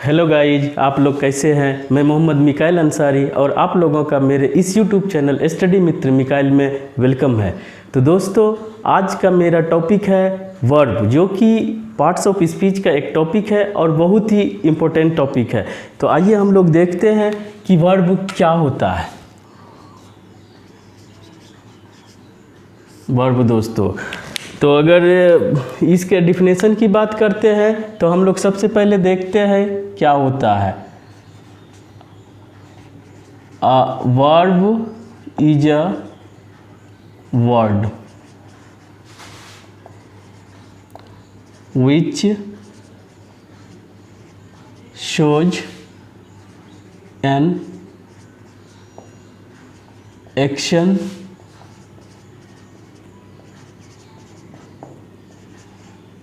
Hello guys, आप लोग कैसे हैं। मैं मोहम्मद मिकाइल अंसारी और आप लोगों का मेरे इस यूट्यूब चैनल स्टडी मित्र मिकाइल में वेलकम है। तो दोस्तों, आज का मेरा टॉपिक है वर्ब, जो कि पार्ट्स ऑफ स्पीच का एक टॉपिक है और बहुत ही इम्पोर्टेंट टॉपिक है। तो आइए हम लोग देखते हैं कि वर्ब क्या होता है। वर्ब दोस्तों, तो अगर इसके डिफिनेशन की बात करते हैं तो हम लोग सबसे पहले देखते हैं क्या होता है। Verb is a word which shows an action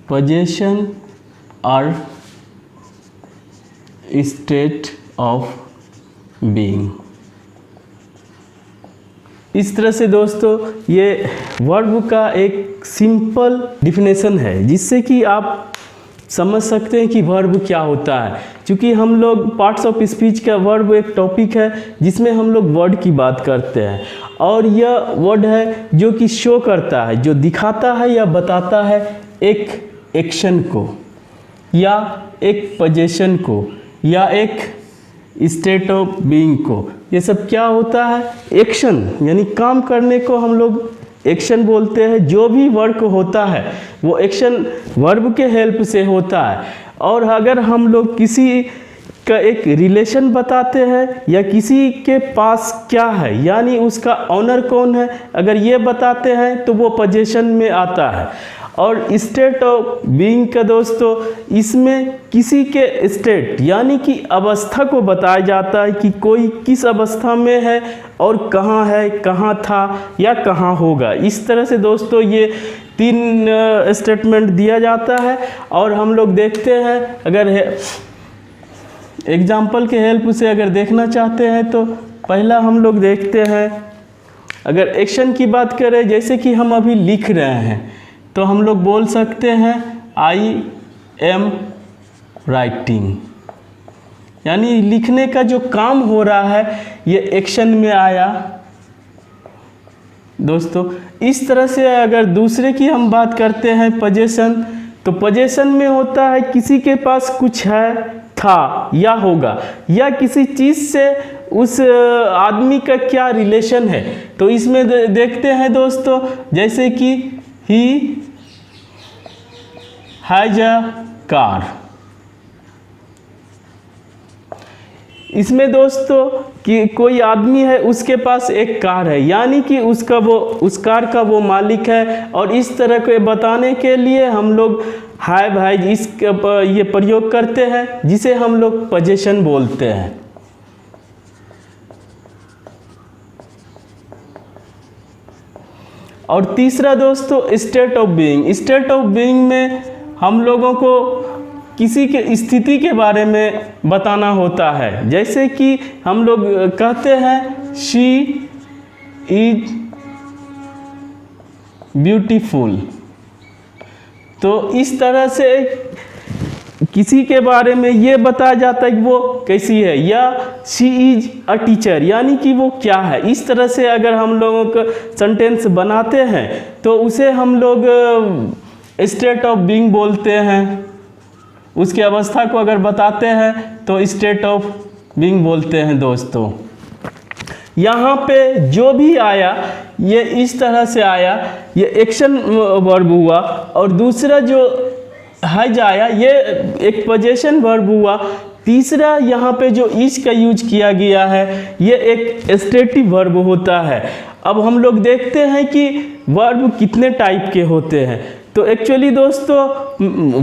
possession or state of being। इस तरह से दोस्तों ये वर्ब का एक सिंपल डिफिनेशन है, जिससे कि आप समझ सकते हैं कि वर्ब क्या होता है। क्योंकि हम लोग पार्ट्स ऑफ स्पीच का वर्ब एक टॉपिक है जिसमें हम लोग वर्ड की बात करते हैं, और यह वर्ड है जो कि शो करता है, जो दिखाता है या बताता है एक एक्शन को या एक पोजीशन को या एक स्टेट ऑफ बीइंग को। ये सब क्या होता है? एक्शन, यानी काम करने को हम लोग एक्शन बोलते हैं। जो भी वर्क होता है वो एक्शन वर्ब के हेल्प से होता है। और अगर हम लोग किसी का एक रिलेशन बताते हैं या किसी के पास क्या है, यानी उसका ऑनर कौन है, अगर ये बताते हैं तो वो पोजीशन में आता है। और स्टेट ऑफ बीइंग का दोस्तों, इसमें किसी के स्टेट यानी कि अवस्था को बताया जाता है कि कोई किस अवस्था में है और कहाँ है, कहाँ था या कहाँ होगा। इस तरह से दोस्तों ये तीन स्टेटमेंट दिया जाता है। और हम लोग देखते हैं, अगर एग्जाम्पल के हेल्प से अगर देखना चाहते हैं तो पहला हम लोग देखते हैं, अगर एक्शन की बात करें, जैसे कि हम अभी लिख रहे हैं तो हम लोग बोल सकते हैं आई एम राइटिंग, यानी लिखने का जो काम हो रहा है ये एक्शन में आया दोस्तों। इस तरह से अगर दूसरे की हम बात करते हैं पोजीशन, तो पोजीशन में होता है किसी के पास कुछ है, था या होगा, या किसी चीज़ से उस आदमी का क्या रिलेशन है। तो इसमें देखते हैं दोस्तों, जैसे कि ही हैज अ कार। इसमें दोस्तों कि कोई आदमी है, उसके पास एक कार है, यानी कि उस कार का वो मालिक है। और इस तरह के बताने के लिए हम लोग हैव हैज ये प्रयोग करते हैं, जिसे हम लोग पोजीशन बोलते हैं। और तीसरा दोस्तों state of being. State of being में हम लोगों को किसी के स्थिति के बारे में बताना होता है। जैसे कि हम लोग कहते हैं शी इज ब्यूटीफुल, तो इस तरह से किसी के बारे में ये बताया जाता है कि वो कैसी है, या शी इज अ टीचर, यानी कि वो क्या है। इस तरह से अगर हम लोगों का सेंटेंस बनाते हैं तो उसे हम लोग स्टेट ऑफ बीइंग बोलते हैं। उसकी अवस्था को अगर बताते हैं तो स्टेट ऑफ बीइंग बोलते हैं दोस्तों। यहाँ पे जो भी आया ये इस तरह से आया, ये एक्शन वर्ब हुआ। और दूसरा जो हैज आया ये एक पोजीशन वर्ब हुआ। तीसरा यहाँ पे जो इज का यूज किया गया है ये एक स्टेटिव वर्ब होता है। अब हम लोग देखते हैं कि वर्ब कितने टाइप के होते हैं। तो एक्चुअली दोस्तों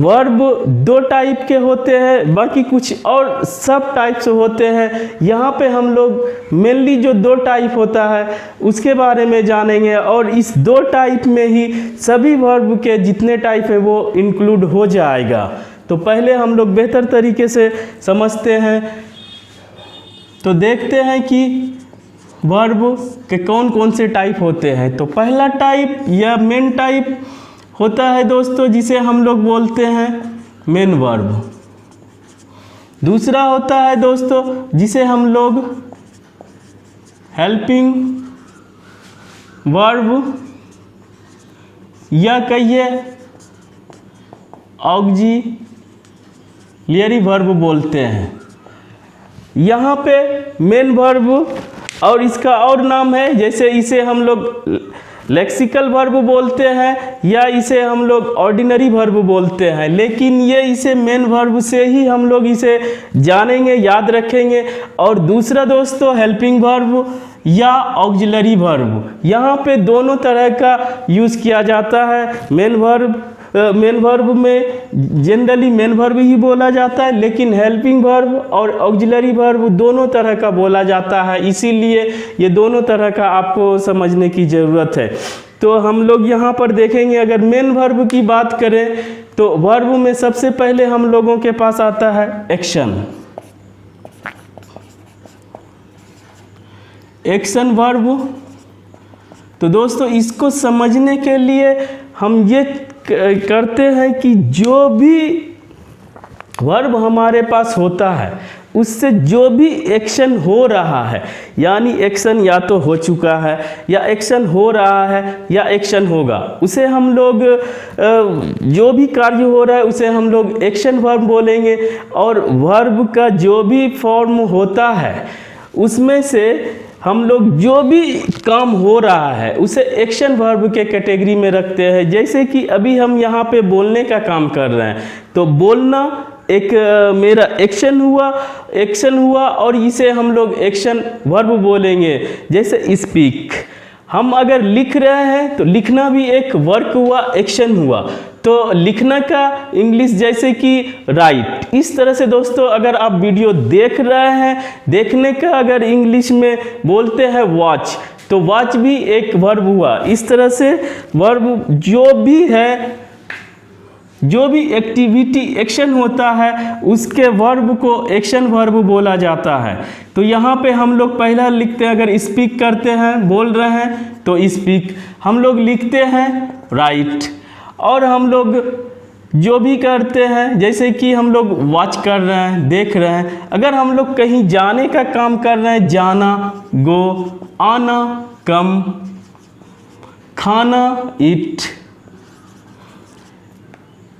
वर्ब दो टाइप के होते हैं, बाकी कुछ और सब टाइप्स होते हैं। यहाँ पे हम लोग मेनली जो दो टाइप होता है उसके बारे में जानेंगे, और इस दो टाइप में ही सभी वर्ब के जितने टाइप हैं वो इंक्लूड हो जाएगा। तो पहले हम लोग बेहतर तरीके से समझते हैं, तो देखते हैं कि वर्ब के कौन कौन से टाइप होते हैं। तो पहला टाइप या मेन टाइप होता है दोस्तों जिसे हम लोग बोलते हैं मेन वर्ब। दूसरा होता है दोस्तों जिसे हम लोग हेल्पिंग वर्ब या कहिए ऑक्सिलरी वर्ब बोलते हैं। यहाँ पे मेन वर्ब और इसका और नाम है, जैसे इसे हम लोग लेक्सिकल वर्ब बोलते हैं या इसे हम लोग ऑर्डिनरी वर्ब बोलते हैं, लेकिन ये इसे मेन वर्ब से ही हम लोग इसे जानेंगे, याद रखेंगे। और दूसरा दोस्तों हेल्पिंग वर्ब या ऑक्सिलरी वर्ब, यहाँ पे दोनों तरह का यूज़ किया जाता है। मेन वर्ब में जनरली मेन वर्ब ही बोला जाता है, लेकिन हेल्पिंग वर्ब और ऑक्सिलरी वर्ब दोनों तरह का बोला जाता है, इसीलिए ये दोनों तरह का आपको समझने की ज़रूरत है। तो हम लोग यहाँ पर देखेंगे, अगर मेन वर्ब की बात करें तो वर्ब में सबसे पहले हम लोगों के पास आता है एक्शन। एक्शन वर्ब, तो दोस्तों इसको समझने के लिए हम ये करते हैं कि जो भी वर्ब हमारे पास होता है उससे जो भी एक्शन हो रहा है, यानी एक्शन या तो हो चुका है या एक्शन हो रहा है या एक्शन होगा, उसे हम लोग जो भी कार्य हो रहा है उसे हम लोग एक्शन वर्ब बोलेंगे। और वर्ब का जो भी फॉर्म होता है उसमें से हम लोग जो भी काम हो रहा है उसे एक्शन वर्ब के कैटेगरी में रखते हैं। जैसे कि अभी हम यहाँ पे बोलने का काम कर रहे हैं, तो बोलना एक मेरा एक्शन हुआ और इसे हम लोग एक्शन वर्ब बोलेंगे। जैसे स्पीक, हम अगर लिख रहे हैं तो लिखना भी एक वर्क हुआ, एक्शन हुआ। तो लिखना का इंग्लिश जैसे कि राइट। इस तरह से दोस्तों अगर आप वीडियो देख रहे हैं, देखने का अगर इंग्लिश में बोलते हैं वॉच, तो वॉच भी एक वर्ब हुआ। इस तरह से वर्ब जो भी है, जो भी एक्टिविटी एक्शन होता है उसके वर्ब को एक्शन वर्ब बोला जाता है। तो यहाँ पे हम लोग पहला लिखते हैं, अगर स्पीक करते हैं, बोल रहे हैं तो स्पीक, हम लोग लिखते हैं राइट। और हम लोग जो भी करते हैं, जैसे कि हम लोग वॉच कर रहे हैं, देख रहे हैं, अगर हम लोग कहीं जाने का काम कर रहे हैं, जाना गो, आना कम, खाना ईट।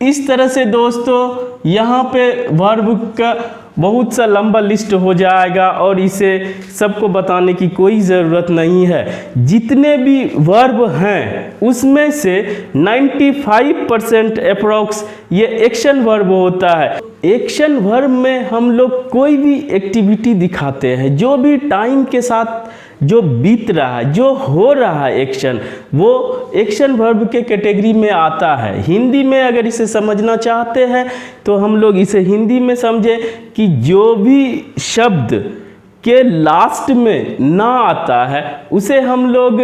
इस तरह से दोस्तों यहाँ पे वर्ब का बहुत सा लंबा लिस्ट हो जाएगा और इसे सबको बताने की कोई ज़रूरत नहीं है। जितने भी वर्ब हैं उसमें से 95% अप्रॉक्स ये एक्शन वर्ब होता है। एक्शन वर्ब में हम लोग कोई भी एक्टिविटी दिखाते हैं, जो भी टाइम के साथ जो बीत रहा है, जो हो रहा है एक्शन, वो एक्शन वर्ब के कैटेगरी में आता है। हिंदी में अगर इसे समझना चाहते हैं तो हम लोग इसे हिंदी में समझें कि जो भी शब्द के लास्ट में ना आता है उसे हम लोग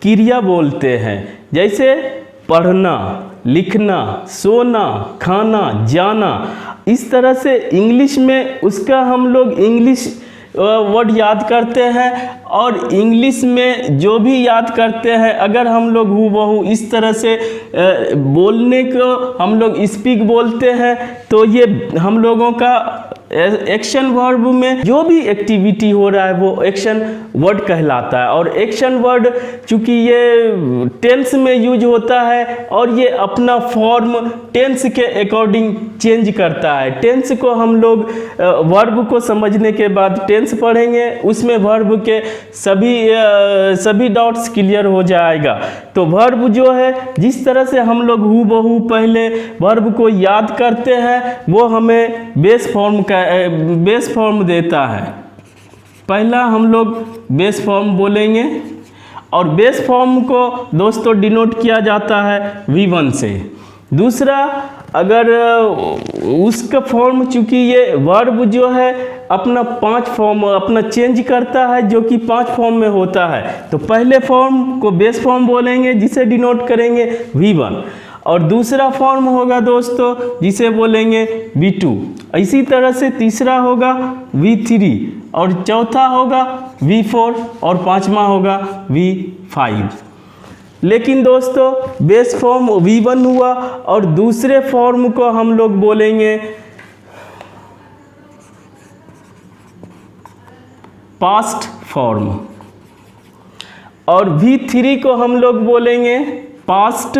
क्रिया बोलते हैं। जैसे पढ़ना, लिखना, सोना, खाना, जाना। इस तरह से इंग्लिश में उसका हम लोग इंग्लिश वर्ड याद करते हैं, और इंग्लिश में जो भी याद करते हैं अगर हम लोग हूबहू इस तरह से बोलने को हम लोग स्पीक बोलते हैं, तो ये हम लोगों का एक्शन वर्ब में जो भी एक्टिविटी हो रहा है वो एक्शन वर्ड कहलाता है। और एक्शन वर्ड चूँकि ये टेंस में यूज होता है और ये अपना फॉर्म टेंस के अकॉर्डिंग चेंज करता है। टेंस को हम लोग वर्ब को समझने के बाद टेंस पढ़ेंगे, उसमें वर्ब के सभी डाउट्स क्लियर हो जाएगा। तो वर्ब जो है जिस तरह से हम लोग हूबहू पहले वर्ब को याद करते हैं वो हमें बेस फॉर्म देता है। पहला हम लोग बेस फॉर्म बोलेंगे और बेस फॉर्म को दोस्तों डिनोट किया जाता है V1 से। दूसरा, अगर उसका फॉर्म, चूँकि ये वर्ब जो है अपना 5 फॉर्म अपना चेंज करता है जो कि 5 फॉर्म में होता है, तो पहले फॉर्म को बेस फॉर्म बोलेंगे जिसे डिनोट करेंगे V1, और दूसरा फॉर्म होगा दोस्तों जिसे बोलेंगे V2। इसी तरह से तीसरा होगा V3 और चौथा होगा V4 और पांचवा होगा V5। लेकिन दोस्तों बेस फॉर्म V1 हुआ और दूसरे फॉर्म को हम लोग बोलेंगे पास्ट फॉर्म, और V3 को हम लोग बोलेंगे पास्ट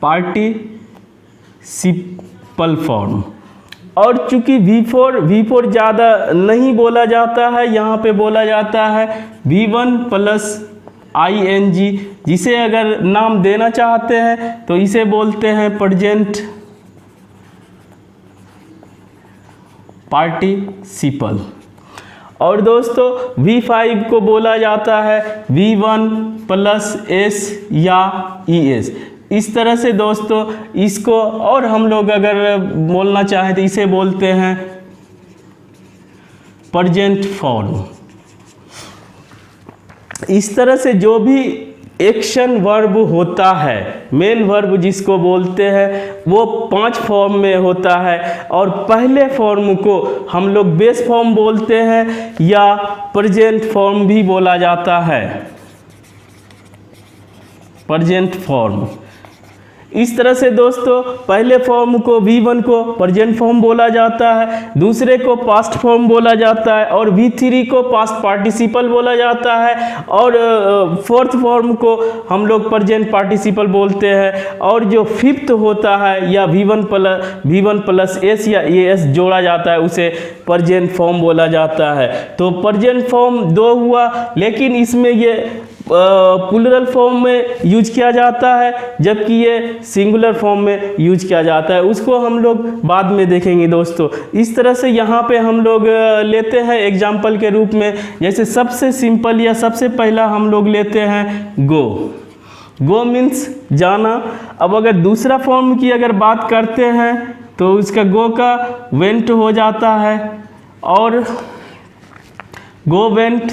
पार्टिसिपल फॉर्म। और चूंकि V4 ज़्यादा नहीं बोला जाता है, यहाँ पे बोला जाता है V1 प्लस ING, जिसे अगर नाम देना चाहते हैं तो इसे बोलते हैं प्रेजेंट पार्टिसिपल। और दोस्तों V5 को बोला जाता है V1 प्लस S या ES। इस तरह से दोस्तों इसको, और हम लोग अगर बोलना चाहें तो इसे बोलते हैं प्रेजेंट फॉर्म। इस तरह से जो भी एक्शन वर्ब होता है, मेन वर्ब जिसको बोलते हैं, वो 5 फॉर्म में होता है। और पहले फॉर्म को हम लोग बेस फॉर्म बोलते हैं या प्रेजेंट फॉर्म भी बोला जाता है, प्रेजेंट फॉर्म। इस तरह से दोस्तों पहले फॉर्म को V1 को प्रेजेंट फॉर्म बोला जाता है, दूसरे को पास्ट फॉर्म बोला जाता है, और V3 को पास्ट पार्टिसिपल बोला जाता है, और फोर्थ फॉर्म को हम लोग प्रेजेंट पार्टिसिपल बोलते हैं। और जो फिफ्थ होता है या V1 प्लस S या ES जोड़ा जाता है, उसे प्रेजेंट फॉर्म बोला जाता है। तो प्रेजेंट फॉर्म 2 हुआ, लेकिन इसमें ये प्लूरल फॉर्म में यूज किया जाता है, जबकि ये सिंगुलर फॉर्म में यूज किया जाता है। उसको हम लोग बाद में देखेंगे दोस्तों। इस तरह से यहाँ पे हम लोग लेते हैं एग्जाम्पल के रूप में, जैसे सबसे सिंपल या सबसे पहला हम लोग लेते हैं गो। गो मीन्स जाना। अब अगर दूसरा फॉर्म की अगर बात करते हैं तो उसका गो का वेंट हो जाता है, और गो वेंट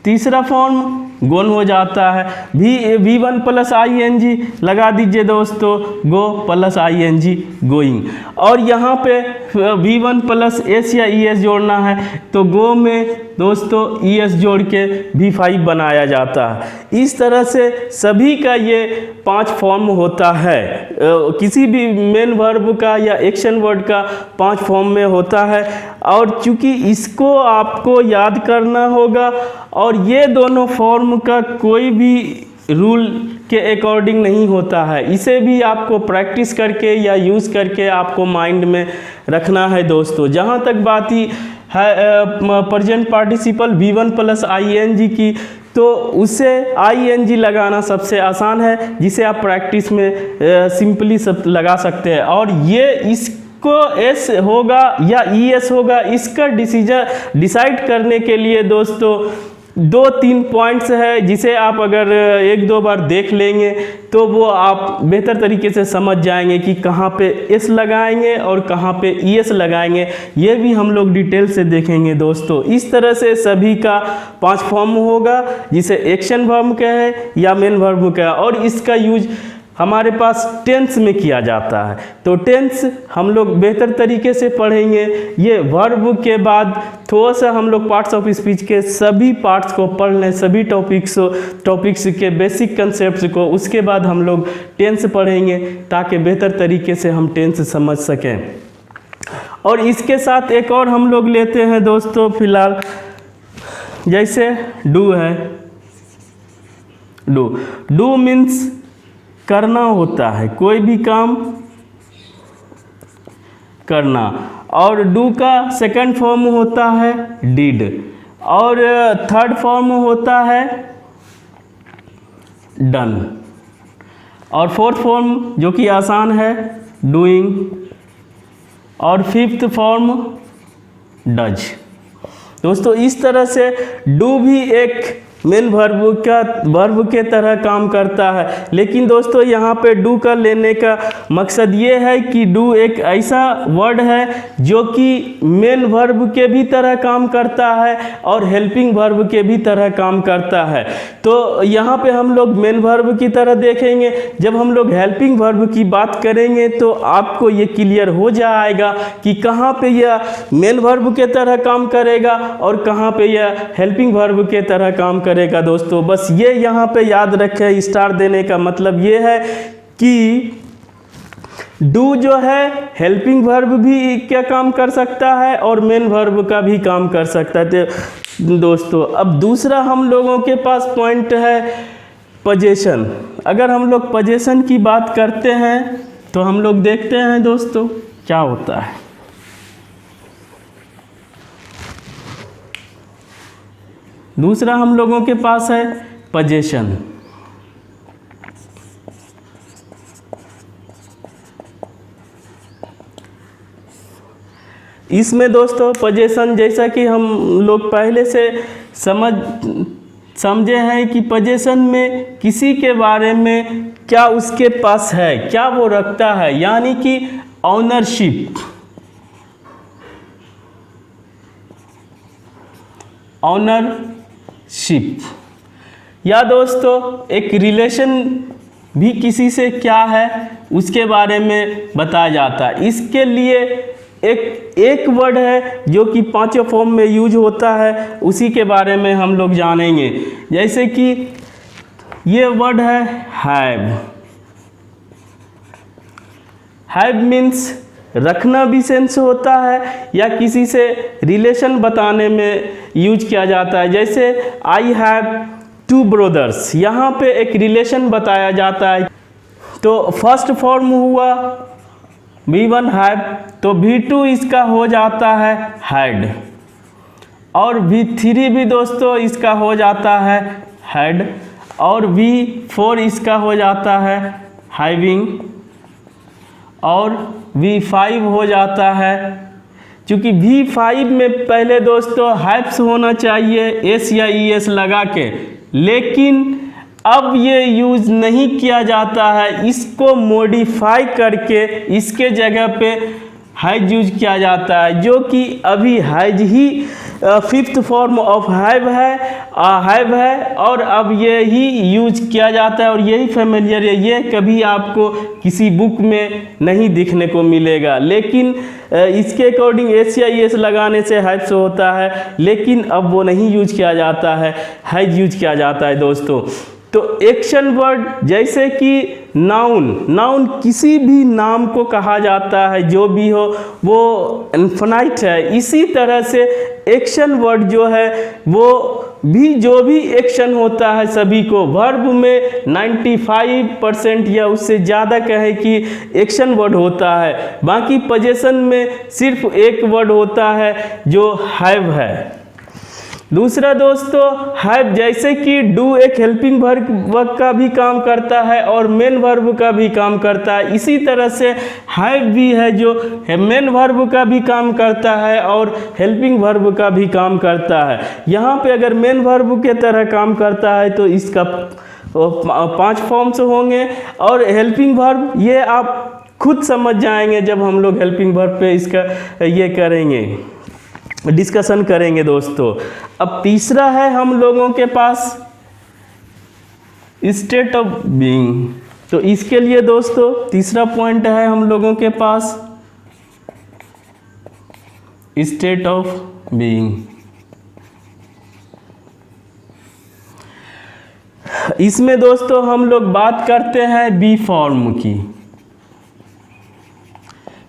तीसरा फॉर्म गोन हो जाता है। V1 प्लस ING लगा दीजिए दोस्तों, गो प्लस ING गोइंग। और यहाँ पे V1 प्लस S या ES जोड़ना है तो गो में दोस्तों ES जोड़ के V5 बनाया जाता है। इस तरह से सभी का ये 5 फॉर्म होता है। किसी भी मेन वर्ब का या एक्शन वर्ड का 5 फॉर्म में होता है। और चूंकि इसको आपको याद करना होगा, और ये दोनों फॉर्म का कोई भी रूल के अकॉर्डिंग नहीं होता है, इसे भी आपको प्रैक्टिस करके या यूज़ करके आपको माइंड में रखना है दोस्तों। जहाँ तक बात ही है present participle V1 plus ING की, तो उसे ING लगाना सबसे आसान है, जिसे आप प्रैक्टिस में सिंपली सब लगा सकते हैं। और ये इसको S होगा या ES होगा, इसका डिसाइड करने के लिए दोस्तों 2-3 पॉइंट्स है, जिसे आप अगर 1-2 बार देख लेंगे तो वो आप बेहतर तरीके से समझ जाएंगे कि कहाँ पे S लगाएंगे और कहाँ पे ES लगाएंगे। ये भी हम लोग डिटेल से देखेंगे दोस्तों। इस तरह से सभी का 5 फॉर्म होगा, जिसे एक्शन वर्ब का है या मेन वर्ब का है। और इसका यूज हमारे पास टेंस में किया जाता है, तो टेंस हम लोग बेहतर तरीके से पढ़ेंगे। ये वर्ब के बाद थोड़ा सा हम लोग पार्ट्स ऑफ स्पीच के सभी पार्ट्स को पढ़ लें, सभी टॉपिक्स के बेसिक कंसेप्ट्स को, उसके बाद हम लोग टेंस पढ़ेंगे, ताकि बेहतर तरीके से हम टेंस समझ सकें। और इसके साथ एक और हम लोग लेते हैं दोस्तों फिलहाल, जैसे डू है। डू मीन्स करना होता है, कोई भी काम करना। और डू का सेकंड फॉर्म होता है डिड, और थर्ड फॉर्म होता है डन, और फोर्थ फॉर्म जो कि आसान है डूइंग, और फिफ्थ फॉर्म डज। दोस्तों इस तरह से डू भी एक मेन वर्ब के तरह काम करता है। लेकिन दोस्तों यहाँ पे डू का लेने का मकसद ये है कि डू एक ऐसा वर्ड है जो कि मेन वर्ब के भी तरह काम करता है और हेल्पिंग वर्ब के भी तरह काम करता है। तो यहाँ पे हम लोग मेन वर्ब की तरह देखेंगे। जब हम लोग हेल्पिंग वर्ब की बात करेंगे तो आपको ये क्लियर हो जाएगा कि कहाँ पे यह मेन वर्ब के तरह काम करेगा और कहाँ पे यह हेल्पिंग वर्ब के तरह काम करेगा। दोस्तों बस ये यहाँ पे याद रखें, स्टार देने का मतलब ये है कि डू जो है हेल्पिंग वर्ब भी क्या काम कर सकता है और मेन वर्ब का भी काम कर सकता है। तो दोस्तों अब दूसरा हम लोगों के पास पॉइंट है पोजीशन। अगर हम लोग पोजीशन की बात करते हैं तो हम लोग देखते हैं दोस्तों क्या होता है। दूसरा हम लोगों के पास है पोजीशन। इसमें दोस्तों पोजीशन जैसा कि हम लोग पहले से समझे हैं कि पोजीशन में किसी के बारे में क्या उसके पास है, क्या वो रखता है, यानी कि ऑनरशिप। ऑनरशिप या दोस्तों एक रिलेशन भी किसी से क्या है उसके बारे में बताया जाता है। इसके लिए एक वर्ड है जो कि 5 फॉर्म में यूज होता है, उसी के बारे में हम लोग जानेंगे। जैसे कि ये वर्ड है हैव। हैव मीन्स रखना भी सेंस होता है या किसी से रिलेशन बताने में यूज किया जाता है। जैसे आई हैव 2 ब्रदर्स, यहाँ पे एक रिलेशन बताया जाता है। तो फर्स्ट फॉर्म हुआ V1 हैव, तो V2 इसका हो जाता है हैड, और V3 भी दोस्तों इसका हो जाता है हैड, और V4 इसका हो जाता है हैविंग, और V5 हो जाता है। क्योंकि V5 में पहले दोस्तों हैव्स होना चाहिए एस या ES लगा के, लेकिन अब ये यूज़ नहीं किया जाता है। इसको मॉडिफाई करके इसके जगह पे हैज यूज किया जाता है, जो कि अभी has he 5th form of have है और अब ये ही यूज किया जाता है और यही फेमिलियर है। ये कभी आपको किसी बुक में नहीं दिखने को मिलेगा, लेकिन इसके अकॉर्डिंग एस या ES लगाने से हैव्स होता है, लेकिन अब वो नहीं यूज किया जाता है, हैज यूज किया जाता है दोस्तों। तो एक्शन वर्ड जैसे कि नाउन किसी भी नाम को कहा जाता है, जो भी हो वो इनफिनाइट है। इसी तरह से एक्शन वर्ड जो है वो भी जो भी एक्शन होता है सभी को वर्ब में 95% या उससे ज़्यादा कहे कि एक्शन वर्ड होता है। बाकी पोजीशन में सिर्फ एक वर्ड होता है जो हैव है। दूसरा दोस्तों हैव जैसे कि डू एक हेल्पिंग वर्ब का भी काम करता है और मेन वर्ब का भी काम करता है। इसी तरह से हैव भी है जो मेन वर्ब का भी काम करता है और हेल्पिंग वर्ब का भी काम करता है। यहाँ पे अगर मेन वर्ब के तरह काम करता है तो इसका 5 फॉर्म्स होंगे, और हेल्पिंग वर्ब ये आप खुद समझ जाएंगे जब हम लोग हेल्पिंग वर्ब पे इसका ये करेंगे, डिस्कशन करेंगे दोस्तों। अब तीसरा है हम लोगों के पास स्टेट ऑफ बीइंग। तो इसके लिए दोस्तों तीसरा पॉइंट है हम लोगों के पास स्टेट ऑफ बीइंग। इसमें दोस्तों हम लोग बात करते हैं बी फॉर्म की।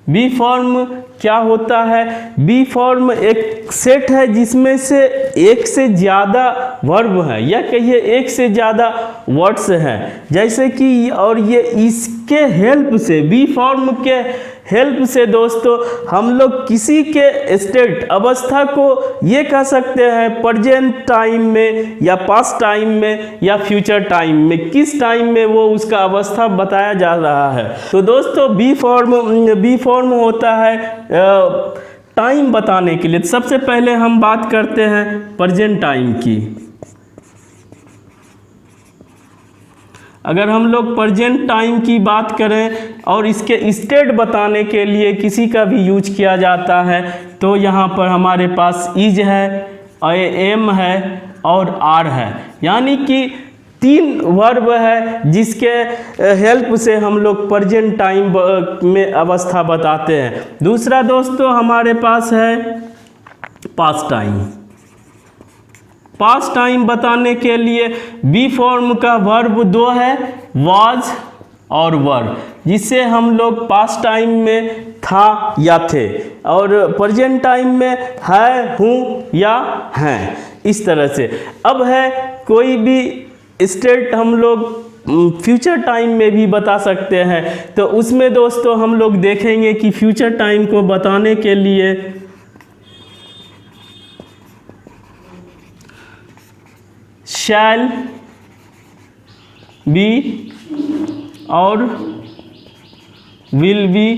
बी फॉर्म क्या होता है? बी फॉर्म एक सेट है जिसमें से एक से ज़्यादा वर्ब हैं या कहिए एक से ज़्यादा वर्ड्स हैं, जैसे कि, और ये इसके हेल्प से, बी फॉर्म के हेल्प से दोस्तों हम लोग किसी के स्टेट अवस्था को ये कह सकते हैं प्रेजेंट टाइम में या पास्ट टाइम में या फ्यूचर टाइम में, किस टाइम में वो उसका अवस्था बताया जा रहा है। तो दोस्तों बी फॉर्म होता है टाइम बताने के लिए। सबसे पहले हम बात करते हैं प्रेजेंट टाइम की। अगर हम लोग प्रेजेंट टाइम की बात करें और इसके स्टेट बताने के लिए किसी का भी यूज किया जाता है, तो यहाँ पर हमारे पास इज है, एम है और आर है, यानी कि 3 वर्ब है जिसके हेल्प से हम लोग प्रेजेंट टाइम में अवस्था बताते हैं। दूसरा दोस्तों हमारे पास है पास्ट टाइम। पास्ट टाइम बताने के लिए बी फॉर्म का वर्ब 2 है, वाज और वर, जिससे हम लोग पास्ट टाइम में था या थे, और प्रेजेंट टाइम में है, हूँ या हैं, इस तरह से। अब है कोई भी स्टेट हम लोग फ्यूचर टाइम में भी बता सकते हैं। तो उसमें दोस्तों हम लोग देखेंगे कि फ्यूचर टाइम को बताने के लिए शैल बी और विल बी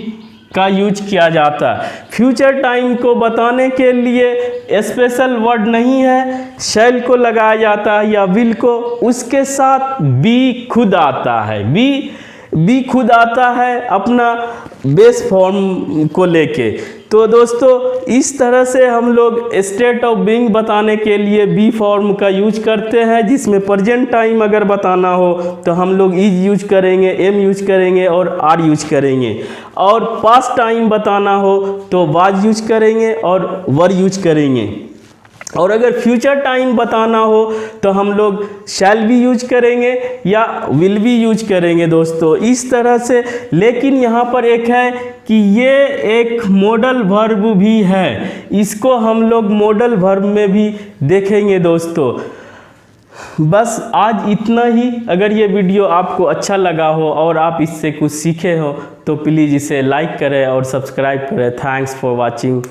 का यूज किया जाता है। फ्यूचर टाइम को बताने के लिए स्पेशल वर्ड नहीं है, शैल को लगाया जाता है या विल को, उसके साथ बी खुद आता है। बी खुद आता है अपना बेस फॉर्म को लेके। तो दोस्तों इस तरह से हम लोग स्टेट ऑफ बीइंग बताने के लिए बी फॉर्म का यूज करते हैं, जिसमें प्रेजेंट टाइम अगर बताना हो तो हम लोग इज यूज करेंगे, एम यूज करेंगे और आर यूज करेंगे, और पास्ट टाइम बताना हो तो वाज यूज करेंगे और वर यूज करेंगे, और अगर फ्यूचर टाइम बताना हो तो हम लोग शैल भी यूज करेंगे या विल भी यूज करेंगे दोस्तों, इस तरह से। लेकिन यहाँ पर एक है कि ये एक मॉडल वर्ब भी है, इसको हम लोग मॉडल वर्ब में भी देखेंगे दोस्तों। बस आज इतना ही। अगर ये वीडियो आपको अच्छा लगा हो और आप इससे कुछ सीखे हो तो प्लीज़ इसे लाइक करें और सब्सक्राइब करें। Thanks for watching.